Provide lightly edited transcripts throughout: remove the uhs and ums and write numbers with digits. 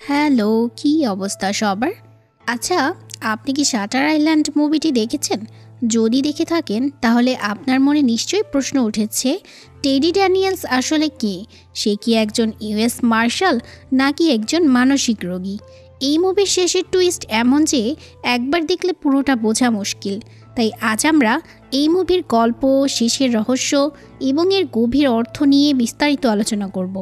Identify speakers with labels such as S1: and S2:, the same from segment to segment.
S1: Hello, কি অবস্থা সবার? আচ্ছা, আপনি কি শাটার আইল্যান্ড মুভিটি দেখেছেন? যদি দেখে থাকেন তাহলে আপনার মনে নিশ্চয়ই প্রশ্ন উঠেছে, টেডি ড্যানিয়েলস আসলে কে? সে কি একজন ইউএস মার্শাল নাকি একজন মানসিক রোগী? এই মুভির শেষের টুইস্ট এমন যে একবার দেখলে পুরোটা বোঝা মুশকিল। তাই আজ আমরা এই মুভির গল্প, শেষের রহস্য এবং এর গভীর অর্থ নিয়ে বিস্তারিত আলোচনা করব।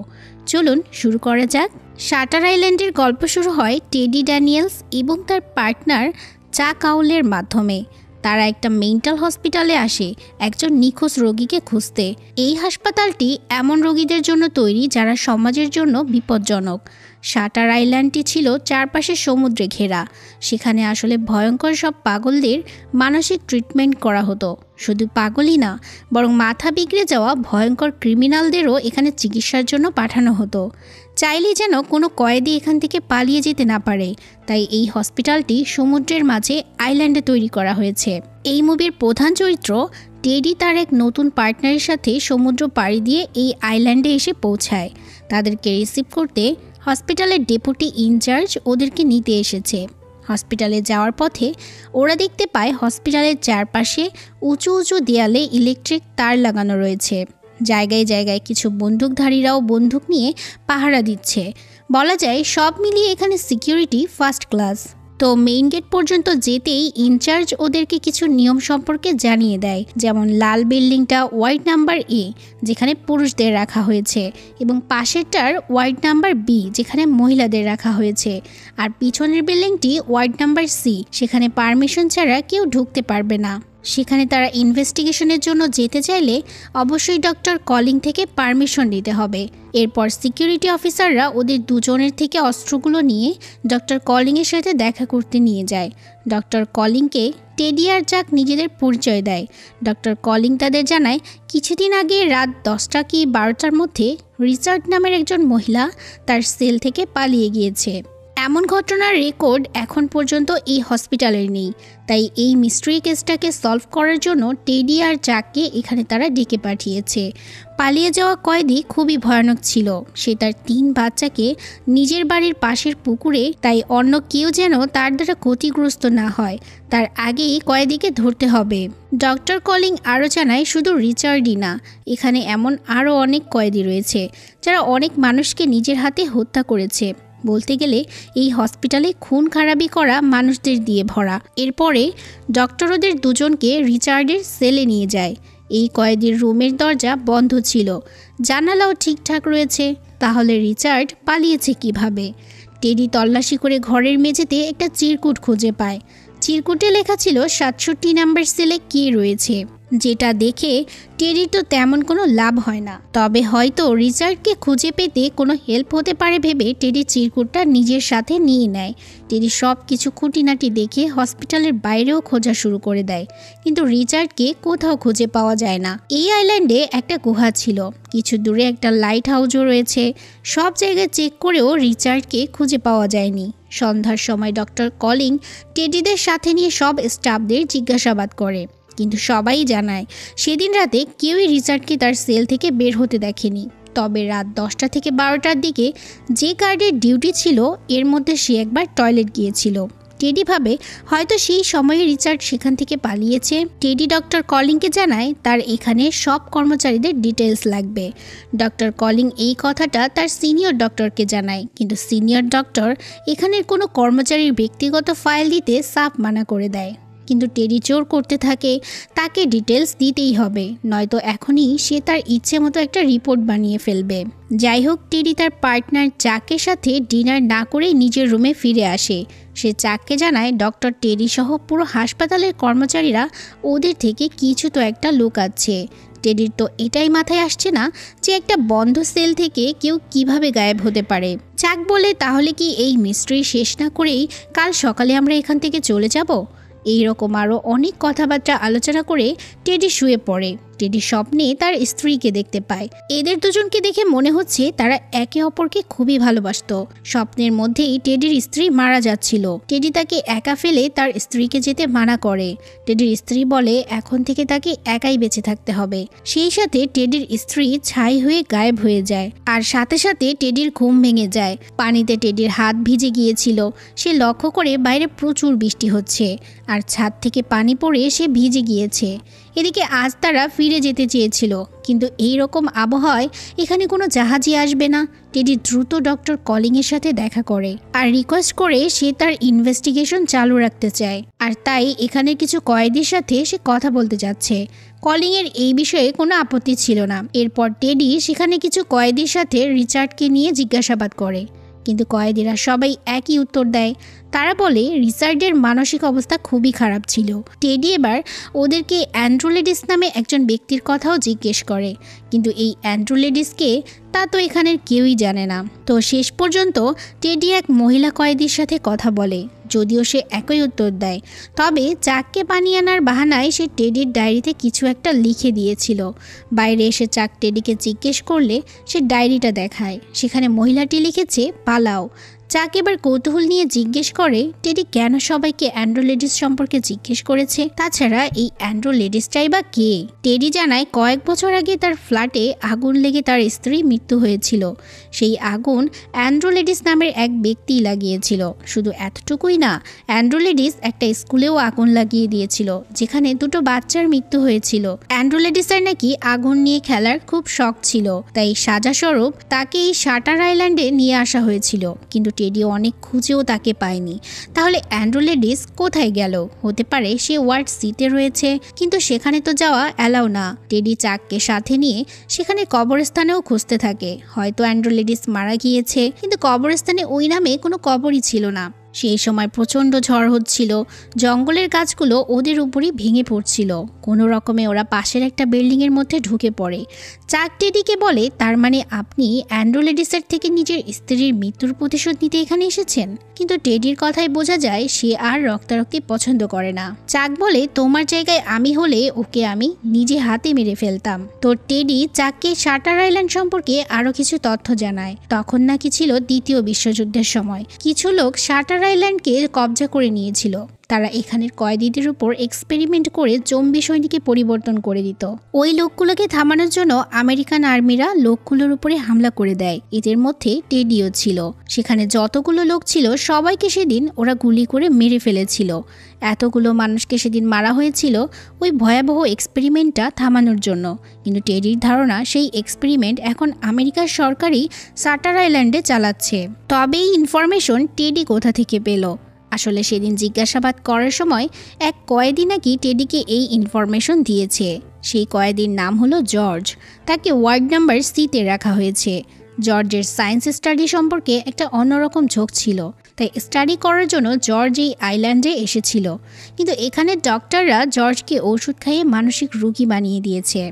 S1: চলুন শুরু করা যাক। শাটার আইল্যান্ডের গল্প শুরু হয় টেডি ড্যানিয়েলস এবং তার পার্টনার চাক আউলের মাধ্যমে। তারা একটা মেন্টাল হসপিটালে আসে একজন নিখোঁজ রোগীকে খুঁজতে। এই হাসপাতালটি এমন রোগীদের জন্য তৈরি যারা সমাজের জন্য বিপজ্জনক। শাটার আইল্যান্ডটি ছিল চারপাশে সমুদ্রে ঘেরা। সেখানে আসলে ভয়ঙ্কর সব পাগলদের মানসিক ট্রিটমেন্ট করা হতো। শুধু পাগলই না, বরং মাথা বিগড়ে যাওয়া ভয়ঙ্কর ক্রিমিনালদেরও এখানে চিকিৎসার জন্য পাঠানো হতো। চাইলেই যেন কোনো কয়েদি এখান থেকে পালিয়ে যেতে না পারে, তাই এই হসপিটালটি সমুদ্রের মাঝে আইল্যান্ডে তৈরি করা হয়েছে। এই মুভির প্রধান চরিত্র টেডি তার এক নতুন পার্টনারের সাথে সমুদ্র পাড়ি দিয়ে এই আইল্যান্ডে এসে পৌঁছায়। তাদেরকে রিসিভ করতে হসপিটালের ডেপুটি ইনচার্জ ওদেরকে নিতে এসেছে। হসপিটালে যাওয়ার পথে ওরা দেখতে পায় হসপিটালের চারপাশে উঁচু উঁচু দেয়ালে ইলেকট্রিক তার লাগানো রয়েছে। জায়গায় জায়গায় কিছু বন্দুকধারীরাও বন্দুক নিয়ে পাহারা দিচ্ছে। বলা যায় সব মিলিয়ে এখানে সিকিউরিটি ফার্স্ট ক্লাস। তো মেইন গেট পর্যন্ত যেতেই ইনচার্জ ওদেরকে কিছু নিয়ম সম্পর্কে জানিয়ে দেয়, যেমন লাল বিল্ডিংটা ওয়ার্ড নাম্বার এ, যেখানে পুরুষদের রাখা হয়েছে, এবং পাশেরটার ওয়ার্ড নাম্বার বি, যেখানে মহিলাদের রাখা হয়েছে, আর পিছনের বিল্ডিংটি ওয়ার্ড নাম্বার সি, সেখানে পারমিশন ছাড়া কেউ ঢুকতে পারবে না। সেখানে তারা ইনভেস্টিগেশনের জন্য যেতে চাইলে অবশ্যই ডক্টর কলিং থেকে পারমিশন নিতে হবে। এরপর সিকিউরিটি অফিসাররা ওদের দুজনের থেকে অস্ত্রগুলো নিয়ে ডক্টর কলিংয়ের সাথে দেখা করতে নিয়ে যায়। ডক্টর কলিংকে টেডি আর চাক নিজেদের পরিচয় দেয়। ডক্টর কলিং তাদের জানায় কিছুদিন আগে রাত 10টা কি 12টার মধ্যে রিচার্ড নামের একজন মহিলা তার সেল থেকে পালিয়ে গিয়েছে। এমন ঘটনার রেকর্ড এখন পর্যন্ত এই হসপিটালের নেই। তাই এই মিস্ট্রি কেসটাকে সলভ করার জন্য টেডি আর চাককে এখানে তারা ডেকে পাঠিয়েছে। পালিয়ে যাওয়া কয়েদি খুবই ভয়ানক ছিল। সে তার 3 বাচ্চাকে নিজের বাড়ির পাশের পুকুরে, তাই অন্য কেউ যেন তার দ্বারা ক্ষতিগ্রস্ত না হয় তার আগেই কয়েদিকে ধরতে হবে। ডক্টর কলিং আরও জানায় শুধু রিচার্ডই না, এখানে এমন আরও অনেক কয়েদি রয়েছে যারা অনেক মানুষকে নিজের হাতে হত্যা করেছে। বলতে গেলে এই হসপিটালে খুন খারাপি করা মানুষদের দিয়ে ভরা। এরপরে ডক্টর ওদের দুজনকে রিচার্ডের সেলে নিয়ে যায়। এই কয়েদির রুমের দরজা বন্ধ ছিল, জানালাও ঠিকঠাক রয়েছে। তাহলে রিচার্ড পালিয়েছে কিভাবে? টেডি তল্লাশি করে ঘরের মেঝেতে একটা চিরকুট খুঁজে পায়। চিরকুটে লেখা ছিল 67 নাম্বার সেলে কে রয়েছে, যেটা দেখে টেডির তো তেমন কোনো লাভ হয় না। তবে হয়তো রিচার্ডকে খুঁজে পেতে কোনো হেল্প হতে পারে ভেবে টেডি চিরকুটটা নিজের সাথে নিয়ে নেয়। টেডি সব কিছু খুঁটিনাটি দেখে হসপিটালের বাইরেও খোঁজা শুরু করে দেয়, কিন্তু রিচার্ডকে কোথাও খুঁজে পাওয়া যায় না। এই আইল্যান্ডে একটা গুহা ছিল, কিছু দূরে একটা লাইট হাউসও রয়েছে। সব জায়গায় চেক করেও রিচার্ডকে খুঁজে পাওয়া যায়নি। সন্ধ্যার সময় ডক্টর কলিং টেডিদের সাথে নিয়ে সব স্টাফদের জিজ্ঞাসাবাদ করে, কিন্তু সবাই জানায় সেদিন রাতে কেউই রিচার্ডকে তার সেল থেকে বের হতে দেখেনি। তবে রাত 10টা থেকে 12টার দিকে যে গার্ডের ডিউটি ছিল এর মধ্যে সে একবার টয়লেট গিয়েছিল। টেডি ভাবে হয়তো সেই সময়ে রিচার্ড সেখান থেকে পালিয়েছে। টেডি ডক্টর কলিংকে জানায় তার এখানে সব কর্মচারীদের ডিটেলস লাগবে। ডক্টর কলিং এই কথাটা তার সিনিয়র ডক্টরকে জানায়, কিন্তু সিনিয়র ডক্টর এখানের কোনো কর্মচারীর ব্যক্তিগত ফাইল দিতে সাফ মানা করে দেয়। কিন্তু টেডি জোর করতে থাকে তাকে ডিটেলস দিতেই হবে, নয়তো এখনই সে তার ইচ্ছে মতো একটা রিপোর্ট বানিয়ে ফেলবে। যাই হোক, টেডি তার পার্টনার চাকের সাথে ডিনার না করেই নিজের রুমে ফিরে আসে। সে চাককে জানায় ডক্টর টেডি সহ পুরো হাসপাতালের কর্মচারীরা ওদের থেকে কিছু তো একটা লুকাচ্ছে। টেডির তো এটাই মাথায় আসছে না যে একটা বন্ধ সেল থেকে কেউ কিভাবে গায়েব হতে পারে। চাক বলে তাহলে কি এই মিস্ট্রি শেষ না করেই কাল সকালে আমরা এখান থেকে চলে যাব? এইরকম আরও অনেক কথাবার্তা আলোচনা করে টেডি শুয়ে পড়ে। টেডি স্বপ্নে তার স্ত্রীকে দেখতে পায়। এদের দুজনকে দেখে মনে হচ্ছে তারা একে অপরকে খুবই ভালোবাসতো। স্বপ্নের মধ্যেই টেডির স্ত্রী মারা যাচ্ছিল। টেডি তাকে একা ফেলে তার স্ত্রীকে যেতে মানা করে। টেডির স্ত্রী বলে এখন থেকে তাকে একাই বেঁচে থাকতে হবে। সেই সাথে টেডির স্ত্রী ছাই হয়ে গায়েব হয়ে যায়, আর সাথে সাথে টেডির ঘুম ভেঙে যায়। পানিতে টেডির হাত ভিজে গিয়েছিল। সে লক্ষ্য করে বাইরে প্রচুর বৃষ্টি হচ্ছে, আর ছাদ থেকে পানি পড়ে সে ভিজে গিয়েছে। এদিকে আজ তারা ফিরে যেতে চেয়েছিল, কিন্তু এই রকম আবহাওয়ায় এখানে কোনো জাহাজই আসবে না। টেডি দ্রুত ডক্টর কলিংয়ের সাথে দেখা করে আর রিকোয়েস্ট করে সে তার ইনভেস্টিগেশন চালু রাখতে চায়, আর তাই এখানে কিছু কয়েদির সাথে সে কথা বলতে যাচ্ছে। কলিংয়ের এই বিষয়ে কোনো আপত্তি ছিল না। এরপর টেডি সেখানে কিছু কয়েদির সাথে রিচার্ডকে নিয়ে জিজ্ঞাসাবাদ করে, কিন্তু কয়েদিরা সবাই একই উত্তর দেয়। তারা বলে রিচার্ডের মানসিক অবস্থা খুবই খারাপ ছিল। টেডি এবার ওদেরকে অ্যান্ড্রোলেডিস নামে একজন ব্যক্তির কথাও জিজ্ঞেস করে, কিন্তু এই অ্যান্ড্রোলেডিসকে তা তো এখানের কেউই জানে না। তো শেষ পর্যন্ত টেডি এক মহিলা কয়েদির সাথে কথা বলে, যদিও সে একই উত্তর দেয়। তবে চাককে পানি আনার বাহানায় সে টেডির ডায়েরিতে কিছু একটা লিখে দিয়েছিল। বাইরে এসে চাক টেডিকে জিজ্ঞেস করলে সে ডায়েরিটা দেখায়। সেখানে মহিলাটি লিখেছে পালাও। চাক এবার কৌতূহল নিয়ে জিজ্ঞেস করে টেডি কেন সবাইকে অ্যান্ড্রোলেডিস সম্পর্কে জিজ্ঞেস করেছে, তাছাড়া এই অ্যান্ড্রোলেডিসটাই বা কে। টেডি জানায় কয়েক বছর আগে তার ফ্ল্যাটে আগুন লেগে তার স্ত্রী মৃত্যু হয়েছিল। সেই আগুন অ্যান্ড্রোলেডিস নামের এক ব্যক্তি লাগিয়েছিল। শুধু এতটুকুই না, অ্যান্ড্রোলেডিস একটা স্কুলেও আগুন লাগিয়ে দিয়েছিল, যেখানে দুটো বাচ্চার মৃত্যু হয়েছিল। অ্যান্ড্রোলেডিসের নাকি আগুন নিয়ে খেলার খুব শখ ছিল, তাই সাজাস্বরূপ তাকে এই শাটার আইল্যান্ডে নিয়ে আসা হয়েছিল। কিন্তু টেডি অনেক খুঁজেও তাকে পায়নি। তাহলে অ্যান্ড্রোলেডিস কোথায় গেল? হতে পারে সে ওয়ার্ড সিতে রয়েছে, কিন্তু সেখানে তো যাওয়া অ্যালাউ না। টেডি চাককে সাথে নিয়ে সেখানে কবরস্থানেও খুঁজতে থাকে। হয়তো অ্যান্ড্রোলেডিস মারা গিয়েছে, কিন্তু কবরস্থানে ওই নামে কোনো কবরই ছিল না। সেই সময় প্রচণ্ড ঝড় হচ্ছিল, জঙ্গলের গাছগুলো ওদের উপরই ভেঙে পড়ছিল। কোনো রকমে ওরা পাশের একটা বিল্ডিংয়ের মধ্যে ঢুকে পড়ে। চাক টেডিকে বলে তার মানে আপনি অ্যান্ড্রোলেডিসের থেকে নিজের স্ত্রীর মৃত্যুর প্রতিশোধ নিতে এখানে এসেছেন। কিন্তু টেডির কথায় বোঝা যায় সে আর রক্তারক্তি পছন্দ করে না। চাক বলে তোমার জায়গায় আমি হলে ওকে আমি নিজে হাতে মেরে ফেলতাম। তো টেডি চাককে শাটার আইল্যান্ড সম্পর্কে আরো কিছু তথ্য জানায়। তখন নাকি ছিল দ্বিতীয় বিশ্বযুদ্ধের সময় কিছু লোক শাটার আইল্যান্ডকে কবজা করে নিয়েছিল। তারা এখানের কয়েদিদের উপর এক্সপেরিমেন্ট করে জম্বি সৈনিকে পরিবর্তন করে দিত। ওই লোকগুলোকে থামানোর জন্য আমেরিকান আর্মিরা লোকগুলোর উপরে হামলা করে দেয়। এদের মধ্যে টেডিও ছিল। সেখানে যতগুলো লোক ছিল সবাইকে সেদিন ওরা গুলি করে মেরে ফেলেছিল। এতগুলো মানুষকে সেদিন মারা হয়েছিল ওই ভয়াবহ এক্সপেরিমেন্টটা থামানোর জন্য। কিন্তু টেডির ধারণা সেই এক্সপেরিমেন্ট এখন আমেরিকার সরকারই শাটার আইল্যান্ডে চালাচ্ছে। তবে এই ইনফরমেশন টেডি কোথা থেকে পেল? আসলে সেদিন জিজ্ঞাসাবাদ করার সময় এক কয়েদি নাকি টেডিকে এই ইনফরমেশন দিয়েছে। সেই কয়েদির নাম হলো জর্জ। তাকে ওয়ার্ড নাম্বার সিতে রাখা হয়েছে। জর্জের সায়েন্স স্টাডি সম্পর্কে একটা অন্যরকম ঝোঁক ছিল, তাই স্টাডি করার জন্য জর্জ এই আইল্যান্ডে এসেছিল। কিন্তু এখানে ডক্টররা জর্জকে ওষুধ খাইয়ে মানসিক রোগী বানিয়ে দিয়েছে।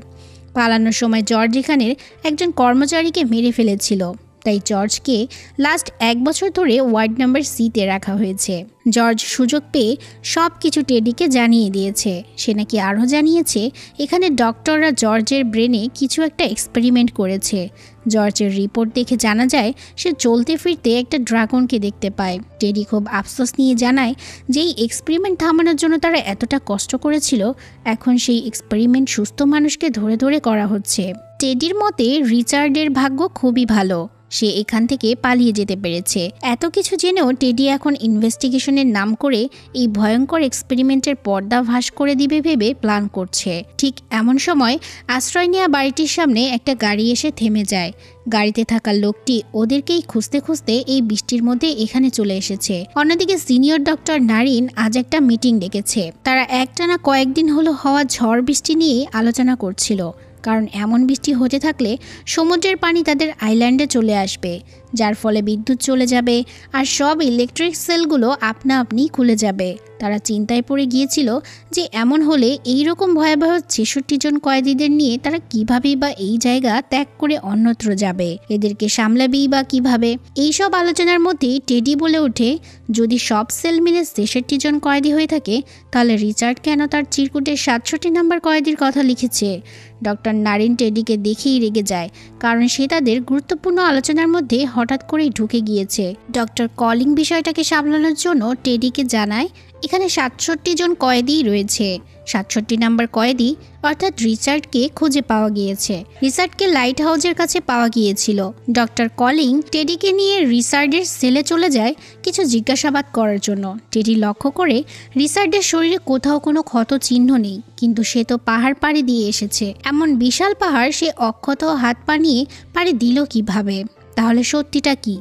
S1: পালানোর সময় জর্জ এখানের একজন কর্মচারীকে মেরে ফেলেছিল, তাই জর্জকে লাস্ট 1 বছর ধরে ওয়ার্ড নাম্বার সিতে রাখা হয়েছে। জর্জ সুযোগ পেয়ে সব কিছু টেডিকে জানিয়ে দিয়েছে। সে নাকি আরও জানিয়েছে এখানে ডক্টররা জর্জের ব্রেনে কিছু একটা এক্সপেরিমেন্ট করেছে। জর্জের রিপোর্ট দেখে জানা যায় সে চলতে ফিরতে একটা ড্রাগনকে দেখতে পায়। টেডি খুব আফসোস নিয়ে জানায় যে এই এক্সপেরিমেন্ট থামানোর জন্য তারা এতটা কষ্ট করেছিল, এখন সেই এক্সপেরিমেন্ট সুস্থ মানুষকে ধরে ধরে করা হচ্ছে। টেডির মতে রিচার্ডের ভাগ্য খুবই ভালো, সে এখান থেকে পালিয়ে যেতে পেরেছে। এত কিছু জেনেও টেডি এখন ইনভেস্টিগেশনের নাম করে এই ভয়ঙ্কর এক্সপেরিমেন্টের পর্দা ফাঁস করে দিবে ভেবে প্ল্যান করছে। ঠিক এমন সময় আশ্রয় নেওয়া বাড়িটির সামনে একটা গাড়ি এসে থেমে যায়। গাড়িতে থাকা লোকটি ওদেরকেই খুঁজতে খুঁজতে এই বৃষ্টির মধ্যে এখানে চলে এসেছে। অন্যদিকে সিনিয়র ডক্টর নারিন আজ একটা মিটিং ডেকেছে। তারা একটানা কয়েকদিন হলো হওয়া ঝড় বৃষ্টি নিয়ে আলোচনা করছিল, কারণ এমন বৃষ্টি হতে থাকলে সমুদ্রের পানি তাদের আইল্যান্ডে চলে আসবে, যার ফলে বিদ্যুৎ চলে যাবে আর সব ইলেকট্রিক সেলগুলো আপনা আপনি খুলে যাবে। তারা চিন্তায় পড়ে গিয়েছিল যে এমন হলে এই রকম ভয়াবহ 66 জন কয়েদিদের নিয়ে তারা কিভাবেই বা এই জায়গা ত্যাগ করে অন্যত্র যাবে, এদেরকে সামলাবেই বা কিভাবে। এইসব আলোচনার মধ্যেই টেডি বলে ওঠে যদি সব সেল মিলে ৬৩ জন কয়েদি হয়ে থাকে, তাহলে রিচার্ড কেন তার চিরকুটে ৬৭ নম্বর কয়েদির কথা লিখেছে? ডক্টর নারিন টেডিকে দেখেই রেগে যায়, কারণ সে তাদের গুরুত্বপূর্ণ আলোচনার মধ্যে হঠাৎ করেই ঢুকে গিয়েছে। ডক্টর কলিং বিষয়টাকে সামলানোর জন্য টেডিকে জানায় এখানে ৬৭ জন কয়েদিই রয়েছে। ৬৭ নম্বর কয়েদি অর্থাৎ রিচার্ডকে খুঁজে পাওয়া গিয়েছে। রিচার্ডকে লাইট হাউসের কাছে পাওয়া গিয়েছিল। ডক্টর কলিং টেডিকে নিয়ে রিচার্ডের সেলে চলে যায় কিছু জিজ্ঞাসাবাদ করার জন্য। টেডি লক্ষ্য করে রিচার্ডের শরীরে কোথাও কোনো ক্ষত চিহ্ন নেই, কিন্তু সে তো পাহাড় পাড়ি দিয়ে এসেছে। এমন বিশাল পাহাড় সে অক্ষত হাত পা নিয়ে পাড়ি দিল কিভাবে? তাহলে সত্যিটা কি?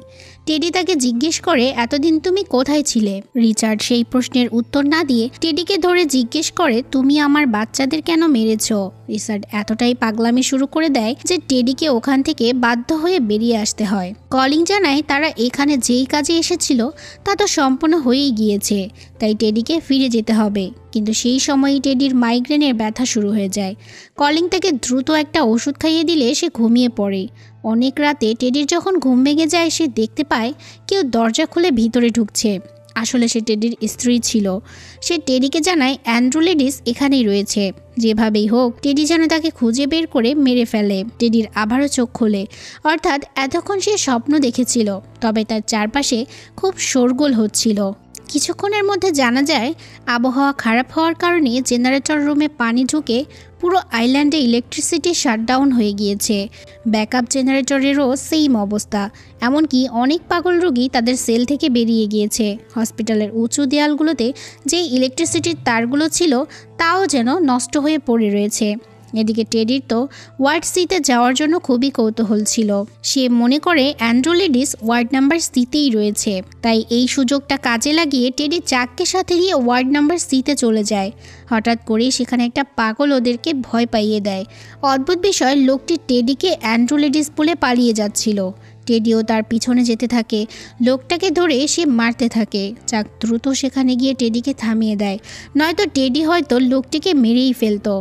S1: টেডি তাকে জিজ্ঞেস করে, এতদিন তুমি কোথায় ছিলে? রিচার্ড সেই প্রশ্নের উত্তর না দিয়ে টেডিকে ধরে জিজ্ঞেস করে, তুমি আমার বাচ্চাদের কেন মেরেছ? রিচার্ড এতটাই পাগলামি শুরু করে দেয় যে টেডিকে ওখান থেকে বাধ্য হয়ে বেরিয়ে আসতে হয়। কলিং জানায় তারা এখানে যেই কাজে এসেছিল তা তো সম্পূর্ণ হয়েই গিয়েছে, তাই টেডিকে ফিরে যেতে হবে। কিন্তু সেই সময়ই টেডির মাইগ্রেনের ব্যথা শুরু হয়ে যায়। কলিং তাকে দ্রুত একটা ওষুধ খাইয়ে দিলে সে ঘুমিয়ে পড়ে। অনেক রাতে টেডির যখন ঘুম ভেঙে যায়, সে দেখতে পায় কেউ দরজা খুলে ভিতরে ঢুকছে। আসলে সে টেডির স্ত্রী ছিল। সে টেডিকে জানায় অ্যান্ড্রোলেডিস এখানেই রয়েছে। যেভাবেই হোক টেডি যেন তাকে খুঁজে বের করে মেরে ফেলে। টেডির আবারও চোখ খোলে, অর্থাৎ এতক্ষণ সে স্বপ্ন দেখেছিল, তবে তার চারপাশে খুব শোরগোল হচ্ছিল। কিছুক্ষণের মধ্যে জানা যায় আবহাওয়া খারাপ হওয়ার কারণে জেনারেটর রুমে পানি ঢুকে পুরো আইল্যান্ডে ইলেকট্রিসিটি শাটডাউন হয়ে গিয়েছে। ব্যাকআপ জেনারেটরেরও সেম অবস্থা। এমনকি অনেক পাগল রোগী তাদের সেল থেকে বেরিয়ে গিয়েছে। হসপিটালের উঁচু দেয়ালগুলোতে যেই ইলেকট্রিসিটির তারগুলো ছিল তাও যেন নষ্ট হয়ে পড়ে রয়েছে। এদিকে টেডির তো ওয়ার্ড সিতে যাওয়ার জন্য খুবই কৌতূহল ছিল। সে মনে করে অ্যান্ড্রোলেডিস ওয়ার্ড নাম্বার সিতেই রয়েছে, তাই এই সুযোগটা কাজে লাগিয়ে টেডি চাককে সাথে নিয়ে ওয়ার্ড নাম্বার সিতে চলে যায়। হঠাৎ করেই সেখানে একটা পাগল ওদেরকে ভয় পাইয়ে দেয়। অদ্ভুত বিষয়, লোকটি টেডিকে অ্যান্ড্রোলেডিস বলে পালিয়ে যাচ্ছিল। টেডিও তার পিছনে যেতে থাকে। লোকটাকে ধরে সে মারতে থাকে। চাক দ্রুত সেখানে গিয়ে টেডিকে থামিয়ে দেয়, নয়তো টেডি হয়তো লোকটিকে মেরেই ফেলতো।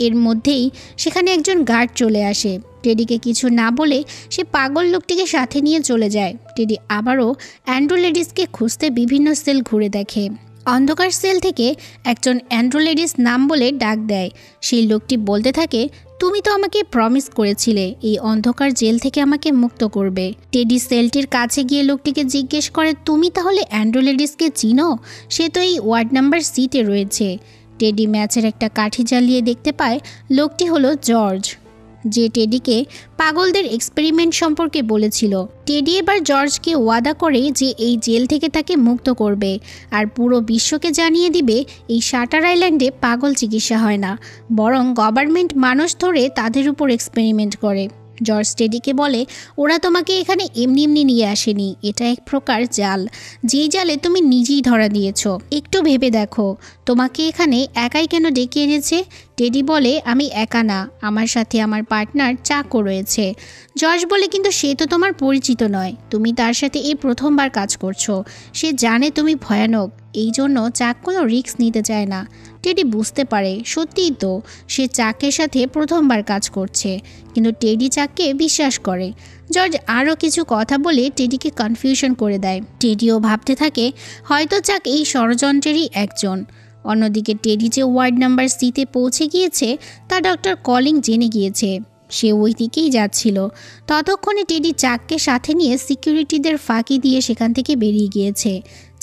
S1: এর মধ্যেই সেখানে একজন গার্ড চলে আসে। টেডিকে কিছু না বলে সে পাগল লোকটিকে সাথে নিয়ে চলে যায়। টেডি আবারও অ্যান্ড্রোলেডিসকে খুঁজতে বিভিন্ন সেল ঘুরে দেখে। অন্ধকার সেল থেকে একজন অ্যান্ড্রোলেডিস নাম বলে ডাক দেয়। সেই লোকটি বলতে থাকে, তুমি তো আমাকে প্রমিস করেছিলে এই অন্ধকার জেল থেকে আমাকে মুক্ত করবে। টেডি সেলটির কাছে গিয়ে লোকটিকে জিজ্ঞেস করে, তুমি তাহলে অ্যান্ড্রোলেডিসকে চিনো? সে তো এই ওয়ার্ড নাম্বার সিতে রয়েছে। টেডি ম্যাচের একটা কাঠি জ্বালিয়ে দেখতে পায় লোকটি হলো জর্জ, যে টেডিকে পাগলদের এক্সপেরিমেন্ট সম্পর্কে বলেছিল। টেডি এবার জর্জকে ওয়াদা করে যে এই জেল থেকে তাকে মুক্ত করবে আর পুরো বিশ্বকে জানিয়ে দিবে এই শাটার আইল্যান্ডে পাগল চিকিৎসা হয় না, বরং গভর্নমেন্ট মানুষ ধরে তাদের উপর এক্সপেরিমেন্ট করে। জর্জ টেডিকে বলে, ওরা তোমাকে এখানে এমনি এমনি নিয়ে আসেনি, এটা এক প্রকার জাল, যেই জালে তুমি নিজেই ধরা দিয়েছো। একটু ভেবে দেখো, তোমাকে এখানে একাই কেন ডেকে এনেছে? টেডি বলে, আমি একা না, আমার সাথে আমার পার্টনার চাকও রয়েছে। জর্জ বলে, কিন্তু সে তো তোমার পরিচিত নয়, তুমি তার সাথে এই প্রথমবার কাজ করছো, সে জানে তুমি ভয়ানক, এই জন্য চাক কোনো রিস্ক নিতে চায় না। টেডি বুঝতে পারে সত্যিই তো সে চাকের সাথে প্রথমবার কাজ করছে, কিন্তু টেডি চাককে বিশ্বাস করে। জর্জ আরও কিছু কথা বলে টেডিকে কনফিউশন করে দেয়। টেডিও ভাবতে থাকে হয়তো চাক এই ষড়যন্ত্রেরই একজন। অন্যদিকে টেডি যে ওয়ার্ড নাম্বার সিতে পৌঁছে গিয়েছে তা ডক্টর কলিং জেনে গিয়েছে। সে ওই দিকেই যাচ্ছিল। ততক্ষণে টেডি চাককে সাথে নিয়ে সিকিউরিটিদের ফাঁকি দিয়ে সেখান থেকে বেরিয়ে গিয়েছে।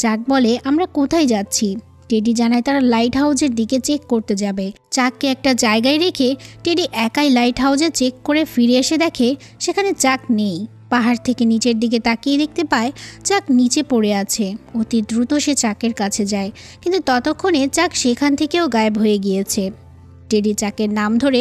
S1: চাক বলে, আমরা কোথায় যাচ্ছি? টেডি জানায় তারা লাইট হাউসের দিকে চেক করতে যাবে। চাককে একটা জায়গায় রেখে টেডি একাই লাইট হাউসে চেক করে ফিরে এসে দেখে সেখানে চাক নেই। পাহাড় থেকে নিচের দিকে তাকিয়ে দেখতে পায় চাক নিচে পড়ে আছে। অতি দ্রুত সে চাকের কাছে যায়, কিন্তু ততক্ষণে চাক সেখান থেকেও গায়েব হয়ে গিয়েছে। টেডি চাকের নাম ধরে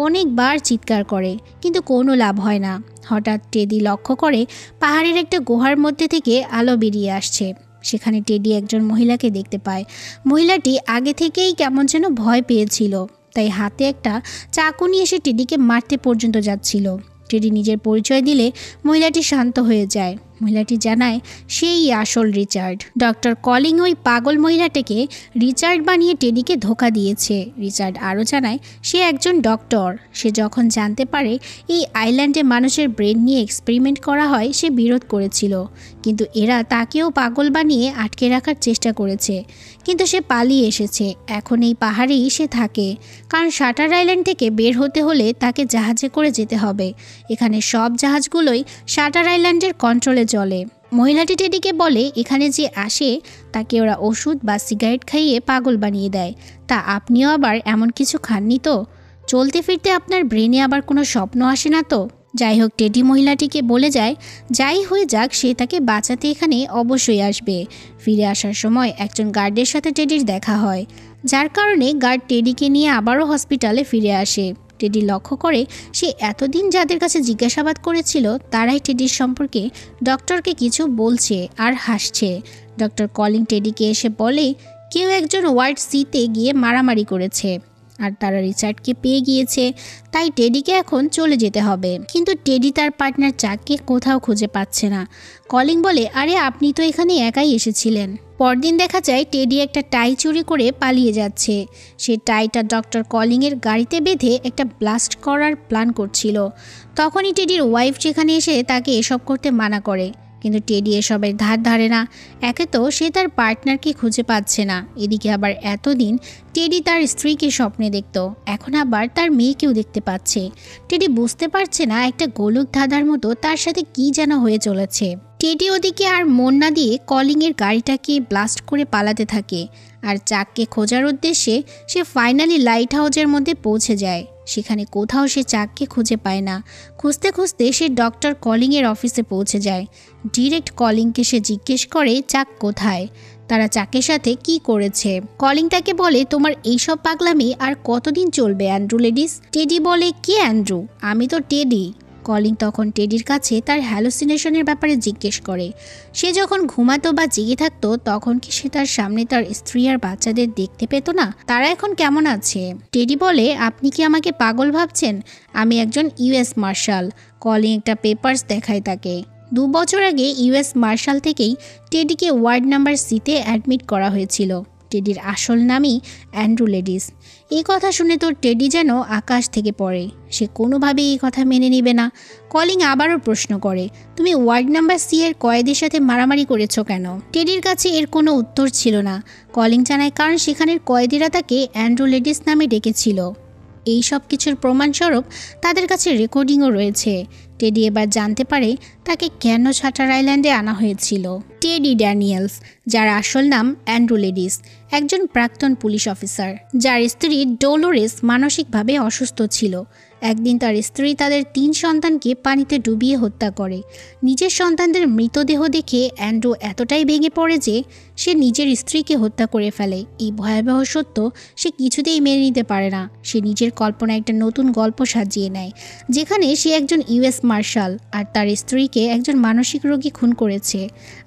S1: অনেকবার চিৎকার করে, কিন্তু কোনো লাভ হয় না। হঠাৎ টেডি লক্ষ্য করে পাহাড়ের একটা গুহার মধ্যে থেকে আলো বেরিয়ে আসছে। সেখানে টেডি একজন মহিলাকে দেখতে পায়। মহিলাটি আগে থেকেই কেমন যেন ভয় পেয়েছিল, তাই হাতে একটা চাকু নিয়ে সে টেডিকে মারতে পর্যন্ত যাচ্ছিল। টেডি নিজের পরিচয় দিলে মহিলাটি শান্ত হয়ে যায়। মহিলাটি জানায় সেই আসল রিচার্ড। ডক্টর কলিং ওই পাগল মহিলাটাকে রিচার্ড বানিয়ে টেডিকে ধোঁকা দিয়েছে। রিচার্ড আরও জানায় সে একজন ডক্টর। সে যখন জানতে পারে এই আইল্যান্ডে মানুষের ব্রেন নিয়ে এক্সপেরিমেন্ট করা হয় সে বিরোধ করেছিল, কিন্তু এরা তাকেও পাগল বানিয়ে আটকে রাখার চেষ্টা করেছে। কিন্তু সে পালিয়ে এসেছে। এখন এই পাহাড়েই সে থাকে, কারণ শাটার আইল্যান্ড থেকে বের হতে হলে তাকে জাহাজে করে যেতে হবে। এখানে সব জাহাজগুলোই শাটার আইল্যান্ডের কন্ট্রোলে চলে। মহিলাটি টেডিকে বলে এখানে যে আসে তাকে ওরা ওষুধ বা সিগারেট খাইয়ে পাগল বানিয়ে দেয়। তা আপনিও আবার এমন কিছু খাননি তো? চলতে ফিরতে আপনার ব্রেনে আবার কোনো স্বপ্ন আসে না তো? যাই হোক, টেডি মহিলাটিকে বলে যায় যাই হয়ে যাক সে তাকে বাঁচাতে এখানে অবশ্যই আসবে। ফিরে আসার সময় একজন গার্ডের সাথে টেডির দেখা হয়, যার কারণে গার্ড টেডিকে নিয়ে আবারও হসপিটালে ফিরে আসে। টেডি লক্ষ্য করে সে এতদিন যাদের কাছে জিজ্ঞাসাবাদ করেছিল তারাই টেডির সম্পর্কে ডক্টরকে কিছু বলছে আর হাসছে। ডক্টর কলিং টেডিকে এসে বলে কেউ একজন ওয়ার্ড সিতে গিয়ে মারামারি করেছে আর তারা রিচার্ডকে পেয়ে গিয়েছে, তাই টেডিকে এখন চলে যেতে হবে। কিন্তু টেডি তার পার্টনার চাককে কোথাও খুঁজে পাচ্ছে না। কলিং বলে আরে আপনি তো এখানে একাই এসেছিলেন। পরদিন দেখা যায় টেডি একটা টাই চুরি করে পালিয়ে যাচ্ছে। সে টাইটা ডক্টর কলিংয়ের গাড়িতে বেঁধে একটা ব্লাস্ট করার প্ল্যান করছিল। তখনই টেডির ওয়াইফ সেখানে এসে তাকে এসব করতে মানা করে, কিন্তু টেডি এসবের ধার ধারে না। একে তো সে তার পার্টনারকে খুঁজে পাচ্ছে না, এদিকে আবার এতদিন টেডি তার স্ত্রীকে স্বপ্নে দেখত, এখন আবার তার মেয়েকেও দেখতে পাচ্ছে। টেডি বুঝতে পারছে না একটা গোলক ধাঁধার মতো তার সাথে কি যেন হয়ে চলেছে। টেডি ওদিকে আর মন না দিয়ে কলিংয়ের গাড়িটাকে ব্লাস্ট করে পালাতে থাকে, আর চাককে খোঁজার উদ্দেশ্যে সে ফাইনালি লাইট হাউসের মধ্যে পৌঁছে যায়। সেখানে কোথাও সে চাককে খুঁজে পায় না। খুঁজতে খুঁজতে সে ডক্টর কলিংয়ের অফিসে পৌঁছে যায়। ডিরেক্ট কলিংকে সে জিজ্ঞেস করে চাক কোথায়, তারা চাকের সাথে কি করেছে। কলিং তাকে বলে তোমার এইসব পাগলামি আর কতদিন চলবে অ্যান্ড্রু লেডিস? টেডি বলে কে অ্যান্ড্রু? আমি তো টেডি। কলিং তখন টেডির কাছে তার হ্যালুসিনেশনের ব্যাপারে জিজ্ঞেস করে। সে যখন ঘুমাতো বা জেগে থাকতো তখন কি সে তার সামনে তার স্ত্রী আর বাচ্চাদের দেখতে পেত না? তারা এখন কেমন আছে? টেডি বলে আপনি কি আমাকে পাগল ভাবছেন? আমি একজন ইউএস মার্শাল। কলিং একটা পেপারস দেখায় তাকে। 2 বছর আগে ইউএস মার্শাল থেকেই টেডিকে ওয়ার্ড নাম্বার সিতে অ্যাডমিট করা হয়েছিল। টেডির আসল নামই অ্যান্ড্রু লেডিস। এই কথা শুনে তো টেডি যেন আকাশ থেকে পড়ে। সে কোনোভাবেই এই কথা মেনে নেবে না। কলিং আবারও প্রশ্ন করে তুমি ওয়ার্ড নাম্বার সি এর কয়েদের সাথে মারামারি করেছো কেন? টেডির কাছে এর কোনো উত্তর ছিল না। কলিং জানায় কারণ সেখানের কয়েদিরা তাকে অ্যান্ড্রু লেডিস নামে ডেকেছিল। এই সব কিছুর প্রমাণস্বরূপ তাদের কাছে রেকর্ডিংও রয়েছে। টেডি এবার জানতে পারে তাকে কেন শাটার আইল্যান্ডে আনা হয়েছিল। টেডি ড্যানিয়েলস, যার আসল নাম অ্যান্ড্রু লেডিস, একজন প্রাক্তন পুলিশ অফিসার যার স্ত্রী ডোলোরেস মানসিকভাবে অসুস্থ ছিল। একদিন তার স্ত্রী তাদের 3 সন্তানকে পানিতে ডুবিয়ে হত্যা করে। নিজের সন্তানদের মৃতদেহ দেখে অ্যান্ড্রু এতটাই ভেঙে পড়ে যে সে নিজের স্ত্রীকে হত্যা করে ফেলে। এই ভয়াবহ সত্য সে কিছুতেই মেনে নিতে পারে না। সে নিজের কল্পনায় একটা নতুন গল্প সাজিয়ে নেয়, যেখানে সে একজন ইউএস মার্শাল আর তার স্ত্রীকে একজন মানসিক রোগী খুন করেছে,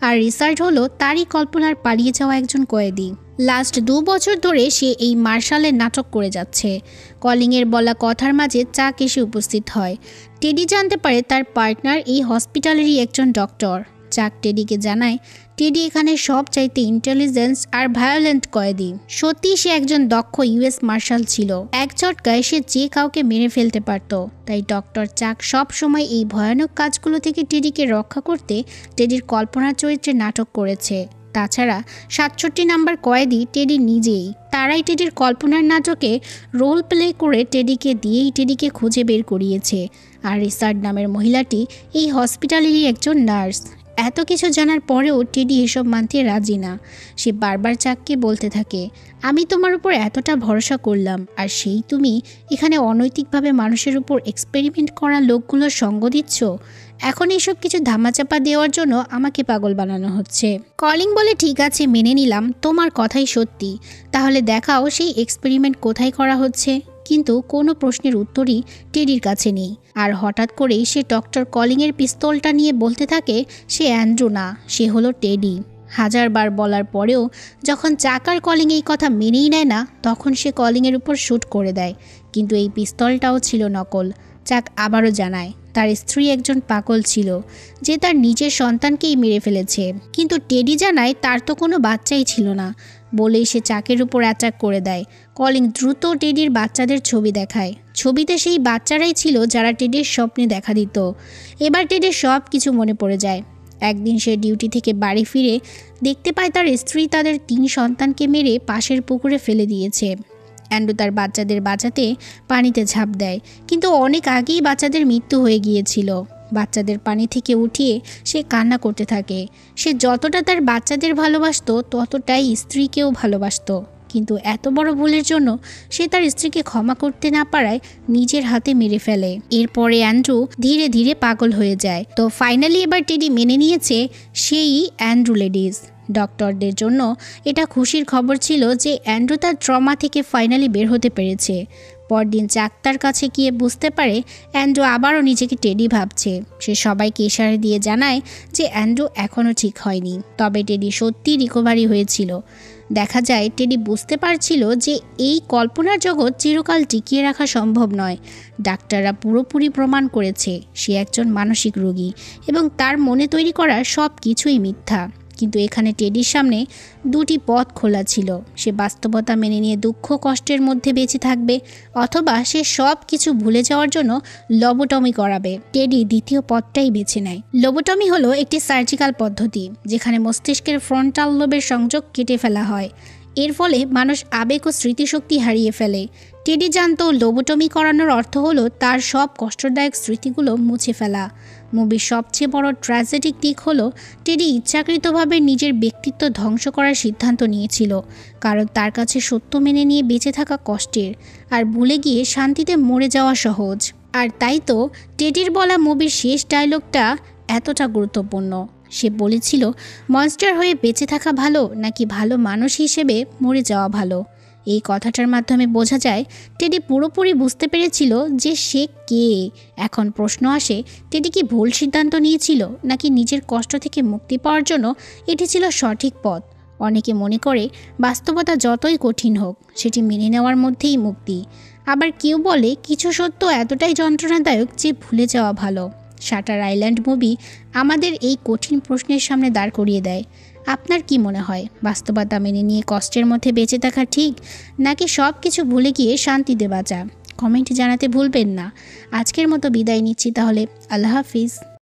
S1: আর রিচার্ড হলো তারই কল্পনার পালিয়ে যাওয়া একজন কয়েদি। লাস্ট 2 বছর ধরে সে এই মার্শালের নাটক করে যাচ্ছে। কলিংয়ের বলা কথার মাঝে চাক এসে উপস্থিত হয়। টেডি জানতে পারে তার পার্টনার এই হসপিটালেরই একজন ডক্টর। চাক টেডিকে জানায় টেডি এখানে সবচাইতে ইন্টেলিজেন্স আর ভায়োলেন্ট কয়েদি। সত্যি সে একজন দক্ষ ইউএস মার্শাল ছিল। এক ঝটকায় সে যে কাউকে মেরে ফেলতে পারত। তাই ডক্টর চাক সব সময় এই ভয়ানক কাজগুলো থেকে টেডিকে রক্ষা করতে টেডির কল্পনার চরিত্রে নাটক করেছে। তাছাড়া 67 নাম্বার কয়েদি টেডি নিজেই। তারাই টেডির কল্পনার নাটকে রোল প্লে করে টেডিকে দিয়েই টেডিকে খুঁজে বের করিয়েছে। আর রিচার্ড নামের মহিলাটি এই হসপিটালেরই একজন নার্স। এত কিছু জানার পরেও টেডি এসব মানতে রাজি না। সে বারবার চাককে বলতে থাকে আমি তোমার উপর এতটা ভরসা করলাম, আর সেই তুমি এখানে অনৈতিকভাবে মানুষের উপর এক্সপেরিমেন্ট করা লোকগুলোর সঙ্গ দিচ্ছ। এখন এসব কিছু ধামাচাপা দেওয়ার জন্য আমাকে পাগল বানানো হচ্ছে। কলিং বলে ঠিক আছে মেনে নিলাম, তোমার কথাই সত্যি। তাহলে দেখাও সেই এক্সপেরিমেন্ট কোথায় করা হচ্ছে। কিন্তু কোনো প্রশ্নের উত্তরই টেডির কাছে নেই। আর হঠাৎ করেই সে ডক্টর কলিংয়ের পিস্তলটা নিয়ে বলতে থাকে সে অ্যান্ড্রু না, সে হলো টেডি। হাজারবার বলার পরেও যখন চাকার কলিং এই কথা মেনেই নেয় না, তখন সে কলিংয়ের উপর শ্যুট করে দেয়। কিন্তু এই পিস্তলটাও ছিল নকল। চাক আবারও জানায় তার স্ত্রী একজন পাগল ছিল যে তার নিজের সন্তানকেই মেরে ফেলেছে। কিন্তু টেডি জানায় তার তো কোনো বাচ্চাই ছিল না বলেই সে চাকের উপর অ্যাটাক করে দেয়। কলিং দ্রুত টেডির বাচ্চাদের ছবি দেখায়। ছবিতে সেই বাচ্চারাই ছিল যারা টেডির স্বপ্নে দেখা দিত। এবার টেডির সব কিছু মনে পড়ে যায়। একদিন সে ডিউটি থেকে বাড়ি ফিরে দেখতে পায় তার স্ত্রী তাদের 3 সন্তানকে মেরে পাশের পুকুরে ফেলে দিয়েছে। অ্যান্ড্রু তার বাচ্চাদের বাঁচাতে পানিতে ঝাঁপ দেয়, কিন্তু অনেক আগেই বাচ্চাদের মৃত্যু হয়ে গিয়েছিল। বাচ্চাদের পানি থেকে উঠিয়ে সে কান্না করতে থাকে। সে যতটা তার বাচ্চাদের ভালোবাসতো ততটাই স্ত্রীকেও ভালোবাসতো, কিন্তু এত বড় ভুলের জন্য সে তার স্ত্রীকে ক্ষমা করতে না পারায় নিজের হাতে মেরে ফেলে। এরপরে অ্যান্ড্রু ধীরে ধীরে পাগল হয়ে যায়। তো ফাইনালি এবার টেডি মেনে নিয়েছে সেই অ্যান্ড্রু লেডিস। ডক্টরদের জন্য এটা খুশির খবর ছিল যে অ্যান্ড্রু তার ট্রমা থেকে ফাইনালি বের হতে পেরেছে। পরদিন ডাক্তার কাছে গিয়ে বুঝতে পারে অ্যান্ড্রু আবারও নিজেকে টেডি ভাবছে। সে সবাইকে ইশারা দিয়ে জানায় যে অ্যান্ড্রু এখনও ঠিক হয়নি, তবে টেডি সত্যি রিকভারি হয়েছিল। দেখা যায় টেডি বুঝতে পারছিল যে এই কল্পনার জগৎ চিরকাল টিকিয়ে রাখা সম্ভব নয়। ডাক্তাররা পুরোপুরি প্রমাণ করেছে সে একজন মানসিক রোগী এবং তার মনে তৈরি করা সব কিছুই মিথ্যা। কিন্তু এখানে টেডির সামনে 2টি পথ খোলা ছিল। সে বাস্তবতা মেনে নিয়ে দুঃখ কষ্টের মধ্যে বেঁচে থাকবে, অথবা সে সব কিছু ভুলে যাওয়ার জন্য লোবোটমি করাবে। টেডি দ্বিতীয় পথটাই বেছে নেয়। লোবোটমি হলো একটি সার্জিক্যাল পদ্ধতি যেখানে মস্তিষ্কের ফ্রন্টাল লোবের সংযোগ কেটে ফেলা হয়। এর ফলে মানুষ আবেগ ও স্মৃতিশক্তি হারিয়ে ফেলে। টেডি জানতো লোবোটমি করানোর অর্থ হলো তার সব কষ্টদায়ক স্মৃতিগুলো মুছে ফেলা। মুভির সবচেয়ে বড় ট্র্যাজেডিক দিক হলো টেডি ইচ্ছাকৃতভাবে নিজের ব্যক্তিত্ব ধ্বংস করার সিদ্ধান্ত নিয়েছিল, কারণ তার কাছে সত্য মেনে নিয়ে বেঁচে থাকা কষ্টের, আর ভুলে গিয়ে শান্তিতে মরে যাওয়া সহজ। আর তাই তো টেডির বলা মুভির শেষ ডায়লগটা এতটা গুরুত্বপূর্ণ। সে বলেছিল, মনস্টার হয়ে বেঁচে থাকা ভালো নাকি ভালো মানুষ হিসেবে মরে যাওয়া ভালো। এই কথাটার মাধ্যমে বোঝা যায় টেডি পুরোপুরি বুঝতে পেরেছিল যে সে কে। এখন প্রশ্ন আসে, টেডি কি ভুল সিদ্ধান্ত নিয়েছিল নাকি নিজের কষ্ট থেকে মুক্তি পাওয়ার জন্য এটি ছিল সঠিক পথ? অনেকে মনে করে বাস্তবতা যতই কঠিন হোক সেটি মেনে নেওয়ার মধ্যেই মুক্তি। আবার কেউ বলে কিছু সত্য এতটাই যন্ত্রণাদায়ক যে ভুলে যাওয়া ভালো। শাটার আইল্যান্ড মুভি আমাদের এই কঠিন প্রশ্নের সামনে দাঁড় করিয়ে দেয়। আপনার কি মনে হয়, বাস্তবতা মেনে নিয়ে কষ্টের মধ্যে বেঁচে থাকা ঠিক, নাকি সব কিছু ভুলে গিয়ে শান্তিতে বাঁচা? কমেন্টে জানাতে ভুলবেন না। আজকের মতো বিদায় নিচ্ছি তাহলে। আল্লাহ হাফিজ।